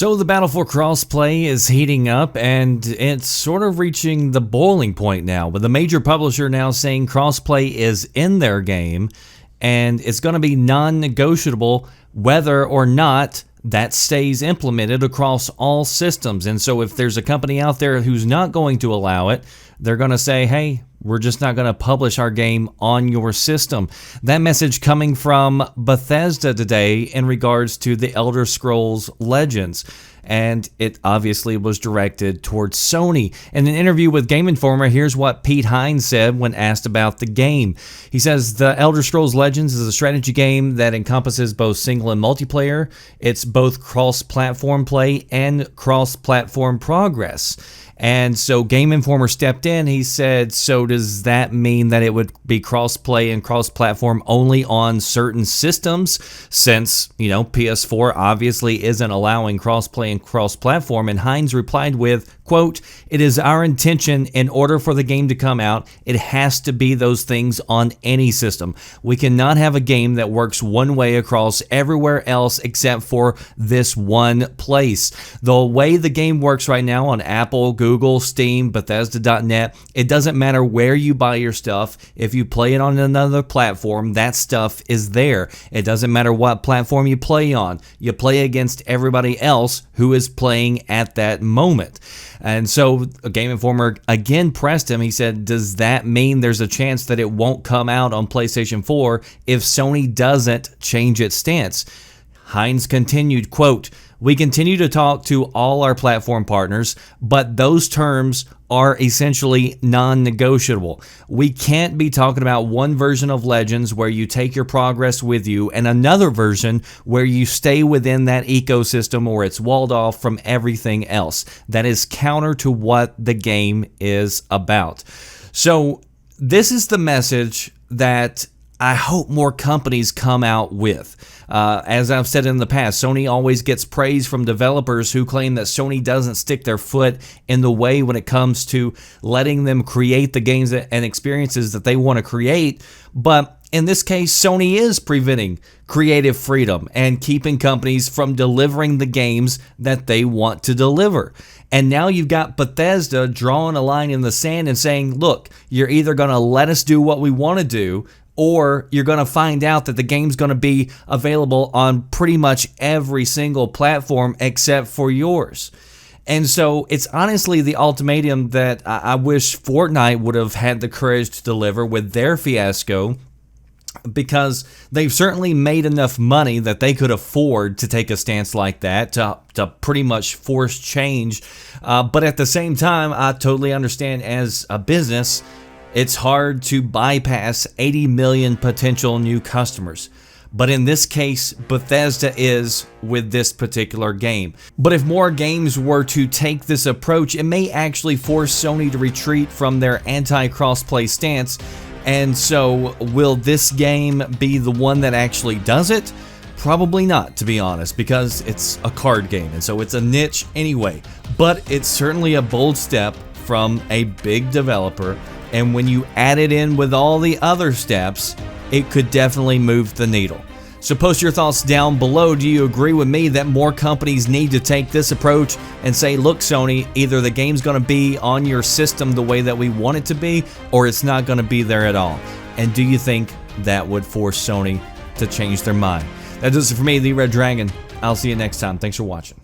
So the battle for crossplay is heating up, and it's sort of reaching the boiling point now, with a major publisher now saying crossplay is in their game, and it's going to be non-negotiable whether or not that stays implemented across all systems. And so if there's a company out there who's not going to allow it, they're going to say, hey, we're just not going to publish our game on your system. That message coming from Bethesda today in regards to the Elder Scrolls Legends. And it obviously was directed towards Sony. In an interview with Game Informer, here's what Pete Hines said when asked about the game. He says, the Elder Scrolls Legends is a strategy game that encompasses both single and multiplayer. It's both cross-platform play and cross-platform progress. And so Game Informer stepped in. He said, so does that mean that it would be cross-play and cross-platform only on certain systems? Since, PS4 obviously isn't allowing cross-play and cross-platform. And Hines replied with, quote, it is our intention in order for the game to come out, it has to be those things on any system. We cannot have a game that works one way across everywhere else except for this one place. The way the game works right now on Apple, Google, Steam, Bethesda.net, it doesn't matter where you buy your stuff. If you play it on another platform, that stuff is there. It doesn't matter what platform you play on. You play against everybody else who is playing at that moment. And so Game Informer again pressed him. He said, does that mean there's a chance that it won't come out on PlayStation 4 if Sony doesn't change its stance? Hines continued, quote, we continue to talk to all our platform partners, but those terms are essentially non-negotiable. We can't be talking about one version of Legends where you take your progress with you and another version where you stay within that ecosystem or it's walled off from everything else. That is counter to what the game is about. So this is the message that I hope more companies come out with. As I've said in the past, Sony always gets praise from developers who claim that Sony doesn't stick their foot in the way when it comes to letting them create the games and experiences that they want to create. But in this case, Sony is preventing creative freedom and keeping companies from delivering the games that they want to deliver. And now you've got Bethesda drawing a line in the sand and saying, look, you're either going to let us do what we want to do, or you're going to find out that the game's going to be available on pretty much every single platform except for yours. And so it's honestly the ultimatum that I wish Fortnite would have had the courage to deliver with their fiasco, because they've certainly made enough money that they could afford to take a stance like that to pretty much force change. But at the same time, I totally understand as a business, it's hard to bypass 80 million potential new customers. But in this case, Bethesda is with this particular game. But if more games were to take this approach, it may actually force Sony to retreat from their anti-crossplay stance. And so, will this game be the one that actually does it? Probably not, to be honest, because it's a card game, and so it's a niche anyway. But it's certainly a bold step from a big developer. And when you add it in with all the other steps, it could definitely move the needle. So post your thoughts down below. Do you agree with me that more companies need to take this approach and say, look, Sony, either the game's going to be on your system the way that we want it to be, or it's not going to be there at all? And do you think that would force Sony to change their mind? That does it for me, The Red Dragon. I'll see you next time. Thanks for watching.